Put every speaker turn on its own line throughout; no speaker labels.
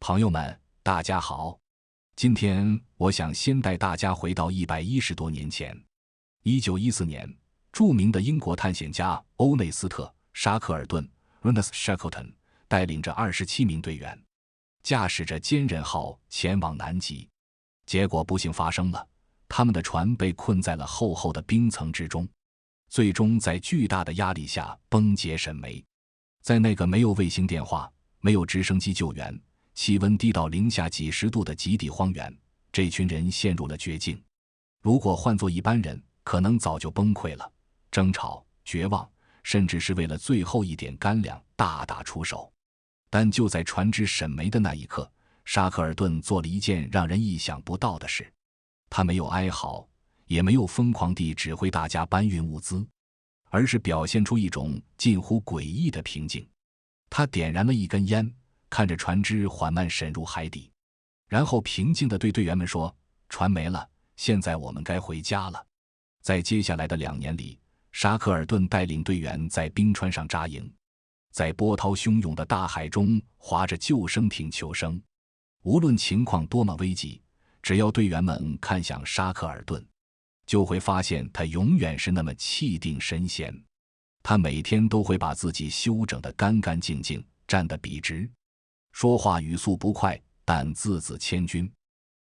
朋友们，大家好。今天我想先带大家回到110多年前。1914年，著名的英国探险家欧内斯特·沙克尔顿 （Ernest Shackleton） 带领着27名队员，驾驶着坚韧号前往南极。结果不幸发生了，他们的船被困在了厚厚的冰层之中，最终在巨大的压力下崩解沈没。在那个没有卫星电话、没有直升机救援、气温低到零下几十度的极地荒原，这群人陷入了绝境。如果换作一般人，可能早就崩溃了，争吵、绝望，甚至是为了最后一点干粮大打出手。但就在船只沈没的那一刻，沙克尔顿做了一件让人意想不到的事。他没有哀嚎，也没有疯狂地指挥大家搬运物资，而是表现出一种近乎诡异的平静。他点燃了一根烟，看着船只缓慢沈入海底，然后平静地对队员们说：“船没了，现在我们该回家了。”在接下来的2年里，沙克尔顿带领队员在冰川上扎营，在波涛汹涌的大海中划着救生艇求生。无论情况多么危急，只要队员们看向沙克尔顿，就会发现他永远是那么气定神闲。他每天都会把自己修整得干干净净，站得笔直，说话语速不快，但字字千钧。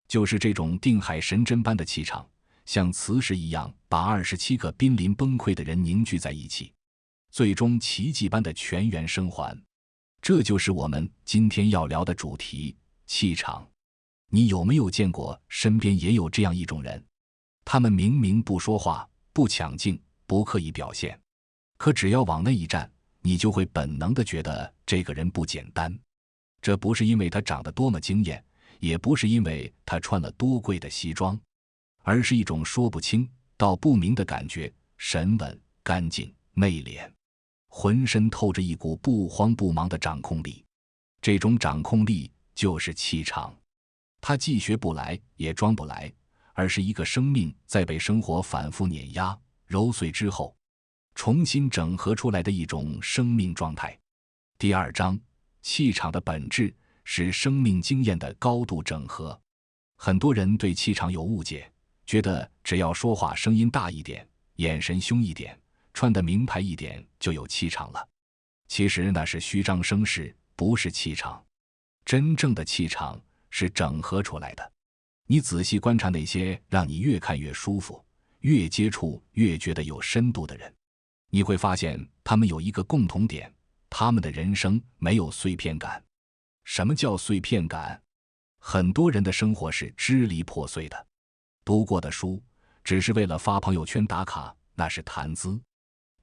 就是这种定海神针般的气场，像磁石一样把27个濒临崩溃的人凝聚在一起，最终奇迹般的全员生还。这就是我们今天要聊的主题——气场。你有没有见过身边也有这样一种人？他们明明不说话，不抢镜，不刻意表现，可只要往那一站，你就会本能地觉得这个人不简单。这不是因为他长得多么惊艳，也不是因为他穿了多贵的西装，而是一种说不清道不明的感觉，沉稳、干净、内敛，浑身透着一股不慌不忙的掌控力。这种掌控力就是气场，它既学不来，也装不来，而是一个生命在被生活反复碾压、揉碎之后，重新整合出来的一种生命状态。第2章，气场的本质是生命经验的高度整合。很多人对气场有误解，觉得只要说话声音大一点，眼神凶一点，穿得名牌一点就有气场了。其实那是虚张声势，不是气场。真正的气场是整合出来的。你仔细观察那些让你越看越舒服、越接触越觉得有深度的人，你会发现他们有一个共同点，他们的人生没有碎片感。什么叫碎片感？很多人的生活是支离破碎的，读过的书只是为了发朋友圈打卡，那是谈资，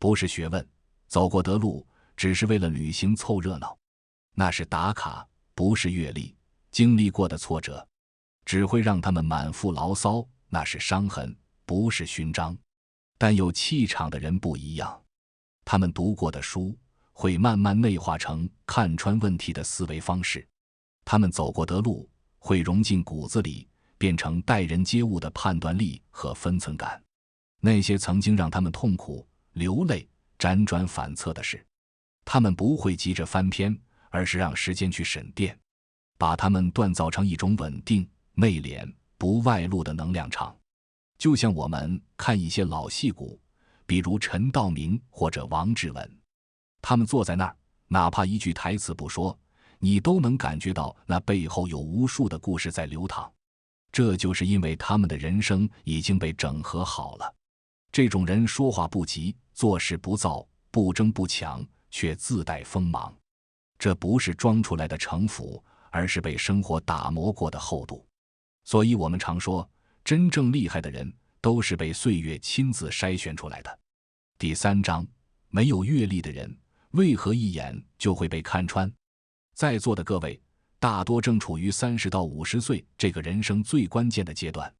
不是学问；走过的路只是为了旅行凑热闹，那是打卡，不是阅历；经历过的挫折只会让他们满腹牢骚，那是伤痕，不是勋章。但有气场的人不一样，他们读过的书会慢慢内化成看穿问题的思维方式，他们走过的路会融进骨子里，变成待人接物的判断力和分寸感。那些曾经让他们痛苦、流泪、辗转反侧的事，他们不会急着翻篇，而是让时间去沉淀，把它们锻造成一种稳定、内敛、不外露的能量场。就像我们看一些老戏骨，比如陈道明或者王志文，他们坐在那儿，哪怕一句台词不说，你都能感觉到那背后有无数的故事在流淌。这就是因为他们的人生已经被整合好了。这种人说话不急，做事不躁，不争不抢，却自带锋芒。这不是装出来的城府，而是被生活打磨过的厚度。所以我们常说，真正厉害的人都是被岁月亲自筛选出来的。第3章，没有阅历的人为何一眼就会被看穿？在座的各位大多正处于30到50岁这个人生最关键的阶段，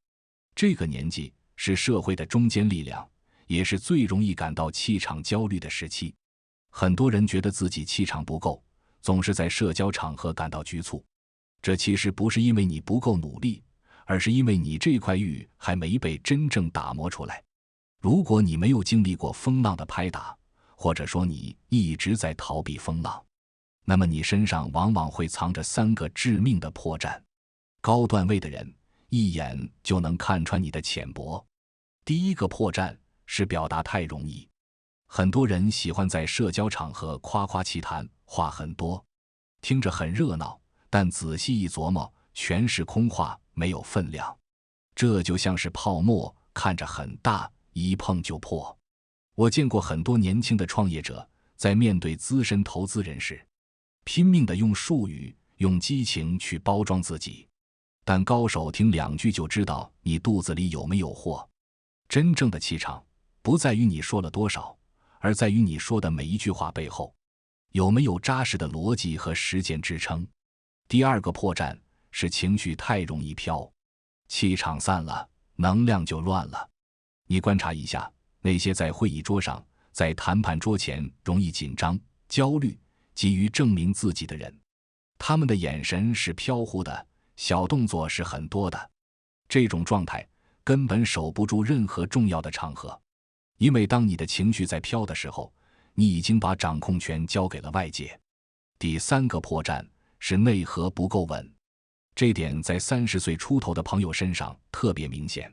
这个年纪是社会的中坚力量，也是最容易感到气场焦虑的时期。很多人觉得自己气场不够，总是在社交场合感到局促。这其实不是因为你不够努力，而是因为你这块玉还没被真正打磨出来。如果你没有经历过风浪的拍打，或者说你一直在逃避风浪，那么你身上往往会藏着3个致命的破绽。高段位的人一眼就能看穿你的浅薄。第一个破绽是表达太容易。很多人喜欢在社交场合夸夸其谈，话很多，听着很热闹，但仔细一琢磨，全是空话，没有分量。这就像是泡沫，看着很大，一碰就破。我见过很多年轻的创业者在面对资深投资人时，拼命地用术语、用激情去包装自己，但高手听2句就知道你肚子里有没有货。真正的气场不在于你说了多少，而在于你说的每一句话背后有没有扎实的逻辑和实践支撑。第二个破绽是情绪太容易飘，气场散了，能量就乱了。你观察一下那些在会议桌上、在谈判桌前容易紧张、焦虑、急于证明自己的人，他们的眼神是飘忽的，小动作是很多的。这种状态根本守不住任何重要的场合，因为当你的情绪在飘的时候，你已经把掌控权交给了外界。第3个破绽是内核不够稳，这点在30岁出头的朋友身上特别明显。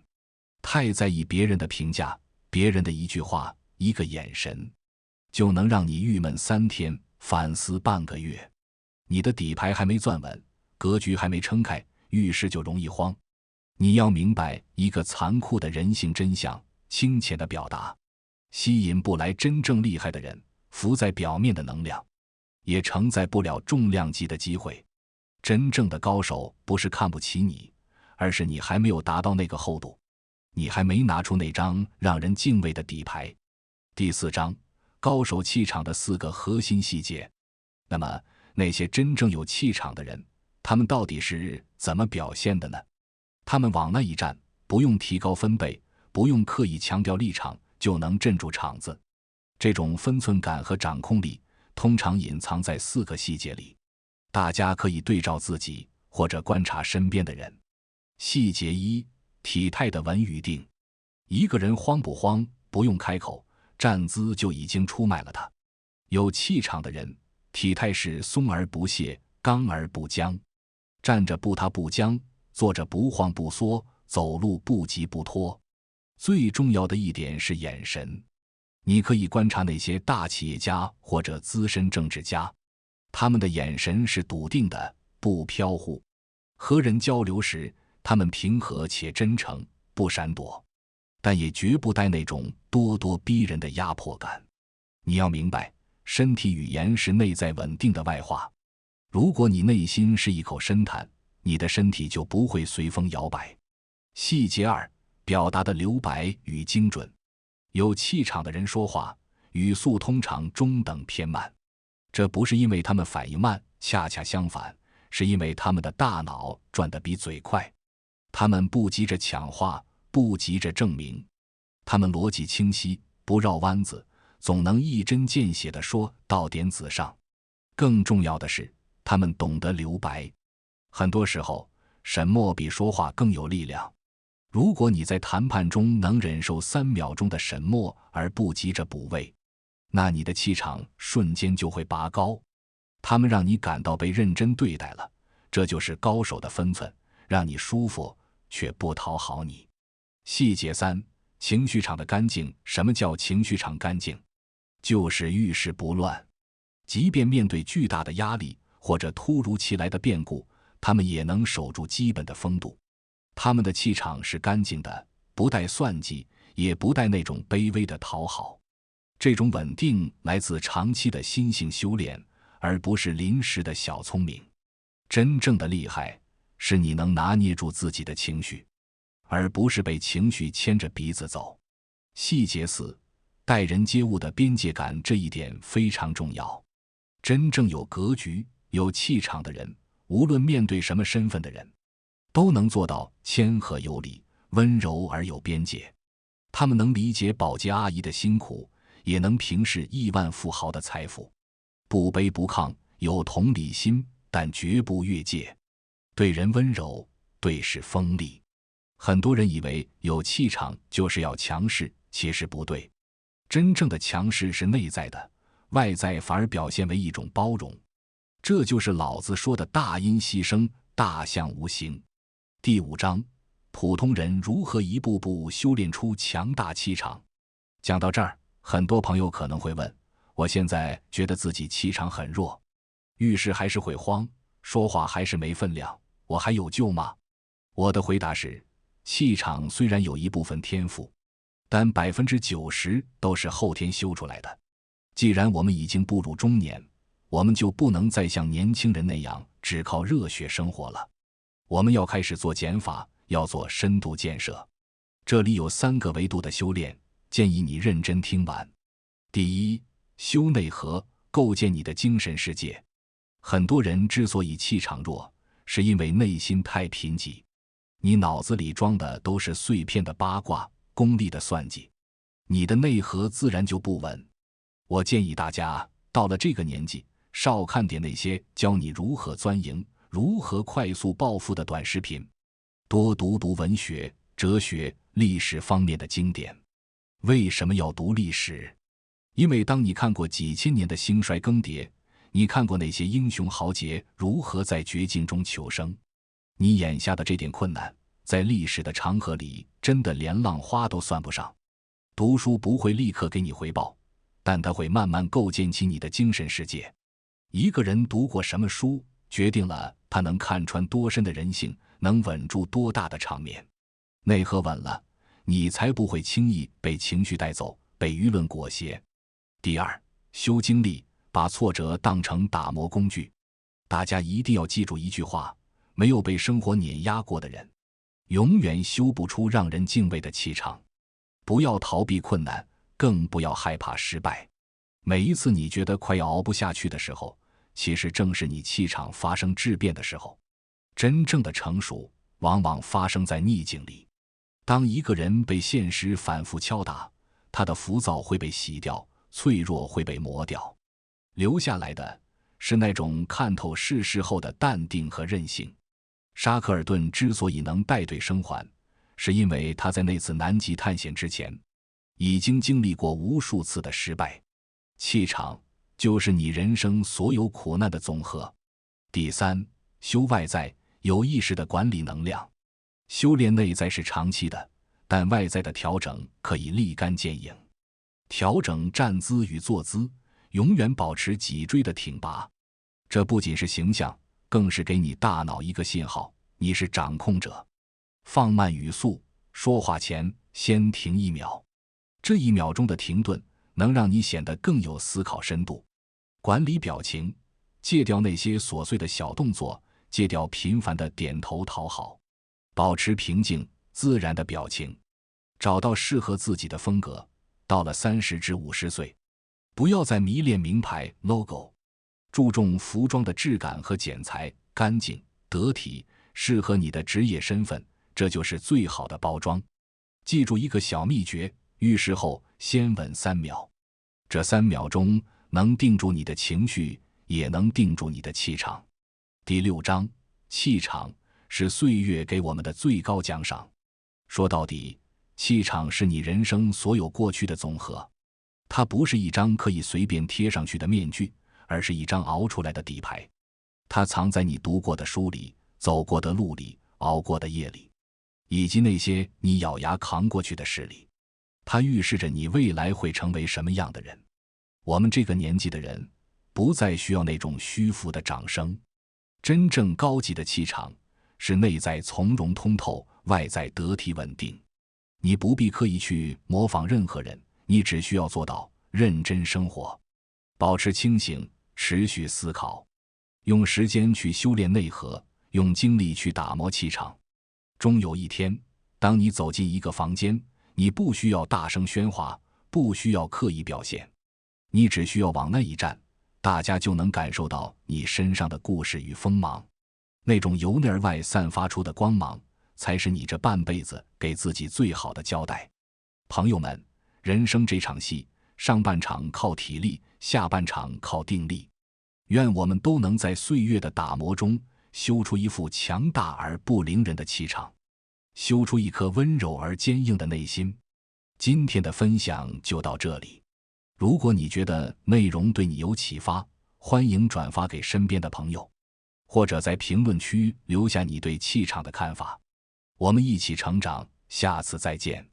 太在意别人的评价，别人的一句话、一个眼神，就能让你郁闷3天，反思半个月。你的底牌还没攥稳，格局还没撑开，遇事就容易慌。你要明白一个残酷的人性真相：清浅的表达吸引不来真正厉害的人，浮在表面的能量也承载不了重量级的机会。真正的高手不是看不起你，而是你还没有达到那个厚度，你还没拿出那张让人敬畏的底牌。第4章，高手气场的4个核心细节。那么那些真正有气场的人，他们到底是怎么表现的呢？他们往那一站，不用提高分贝，不用刻意强调立场，就能镇住场子。这种分寸感和掌控力通常隐藏在4个细节里，大家可以对照自己或者观察身边的人。细节1：体态的稳与定。一个人慌不慌，不用开口，站姿就已经出卖了他。有气场的人，体态是松而不懈，刚而不僵。站着不塌不僵，坐着不晃不缩，走路不急不拖。最重要的一点是眼神。你可以观察那些大企业家或者资深政治家，他们的眼神是笃定的，不飘忽。和人交流时，他们平和且真诚，不闪躲，但也绝不带那种咄咄逼人的压迫感。你要明白，身体语言是内在稳定的外化。如果你内心是一口深潭，你的身体就不会随风摇摆。细节2：表达的留白与精准。有气场的人说话，语速通常中等偏慢，这不是因为他们反应慢，恰恰相反，是因为他们的大脑转得比嘴快。他们不急着抢话，不急着证明，他们逻辑清晰，不绕弯子，总能一针见血地说到点子上。更重要的是，他们懂得留白。很多时候，沉默比说话更有力量。如果你在谈判中能忍受3秒钟的沉默而不急着补位，那你的气场瞬间就会拔高。他们让你感到被认真对待了，这就是高手的分寸，让你舒服却不讨好你。细节3：情绪场的干净。什么叫情绪场干净？就是遇事不乱，即便面对巨大的压力或者突如其来的变故，他们也能守住基本的风度。他们的气场是干净的，不带算计，也不带那种卑微的讨好。这种稳定来自长期的心性修炼，而不是临时的小聪明。真正的厉害是你能拿捏住自己的情绪，而不是被情绪牵着鼻子走。细节4：待人接物的边界感。这一点非常重要。真正有格局、有气场的人，无论面对什么身份的人，都能做到谦和有礼，温柔而有边界。他们能理解保洁阿姨的辛苦，也能平视亿万富豪的财富。不卑不亢，有同理心，但绝不越界。对人温柔，对事锋利。很多人以为有气场就是要强势，其实不对。真正的强势是内在的，外在反而表现为一种包容。这就是老子说的大音希声，大象无形。第5章，普通人如何一步步修炼出强大气场。讲到这儿，很多朋友可能会问，我现在觉得自己气场很弱，遇事还是会慌，说话还是没分量，我还有救吗？我的回答是，气场虽然有一部分天赋，但90%都是后天修出来的。既然我们已经步入中年，我们就不能再像年轻人那样只靠热血生活了。我们要开始做减法，要做深度建设。这里有3个维度的修炼，建议你认真听完。第一，修内核，构建你的精神世界。很多人之所以气场弱，是因为内心太贫瘠。你脑子里装的都是碎片的八卦、功利的算计，你的内核自然就不稳。我建议大家到了这个年纪，少看点那些教你如何钻营、如何快速暴富的短视频，多读读文学、哲学、历史方面的经典。为什么要读历史？因为当你看过几千年的兴衰更迭，你看过那些英雄豪杰如何在绝境中求生，你眼下的这点困难，在历史的长河里真的连浪花都算不上。读书不会立刻给你回报，但它会慢慢构建起你的精神世界。一个人读过什么书，决定了他能看穿多深的人性，能稳住多大的场面。内核稳了，你才不会轻易被情绪带走，被舆论裹挟。第二，修精力，把挫折当成打磨工具。大家一定要记住一句话，没有被生活碾压过的人，永远修不出让人敬畏的气场。不要逃避困难，更不要害怕失败。每一次你觉得快要熬不下去的时候，其实正是你气场发生质变的时候。真正的成熟往往发生在逆境里。当一个人被现实反复敲打，他的浮躁会被洗掉，脆弱会被磨掉，留下来的是那种看透世事后的淡定和韧性。沙克尔顿之所以能带队生还，是因为他在那次南极探险之前已经经历过无数次的失败。气场就是你人生所有苦难的总和。第三，修外在，有意识地管理能量。修炼内在是长期的，但外在的调整可以立竿见影。调整站姿与坐姿，永远保持脊椎的挺拔。这不仅是形象，更是给你大脑一个信号，你是掌控者。放慢语速，说话前先停1秒。这1秒钟的停顿能让你显得更有思考深度。管理表情，戒掉那些琐碎的小动作，戒掉频繁的点头讨好，保持平静自然的表情，找到适合自己的风格。到了30至50岁，不要再迷恋名牌 logo， 注重服装的质感和剪裁，干净得体，适合你的职业身份，这就是最好的包装。记住一个小秘诀，遇事后先稳3秒，这3秒钟能定住你的情绪，也能定住你的气场。第6章，气场是岁月给我们的最高奖赏。说到底，气场是你人生所有过去的总和，它不是一张可以随便贴上去的面具，而是一张熬出来的底牌。它藏在你读过的书里，走过的路里，熬过的夜里，以及那些你咬牙扛过去的事里。它预示着你未来会成为什么样的人。我们这个年纪的人，不再需要那种虚浮的掌声。真正高级的气场，是内在从容通透，外在得体稳定。你不必刻意去模仿任何人，你只需要做到认真生活，保持清醒，持续思考，用时间去修炼内核，用精力去打磨气场。终有一天，当你走进一个房间，你不需要大声喧哗，不需要刻意表现，你只需要往那一站，大家就能感受到你身上的故事与锋芒。那种由内而外散发出的光芒，才是你这半辈子给自己最好的交代。朋友们，人生这场戏，上半场靠体力，下半场靠定力。愿我们都能在岁月的打磨中，修出一副强大而不凌人的气场，修出一颗温柔而坚硬的内心。今天的分享就到这里。如果你觉得内容对你有启发，欢迎转发给身边的朋友，或者在评论区留下你对气场的看法。我们一起成长，下次再见。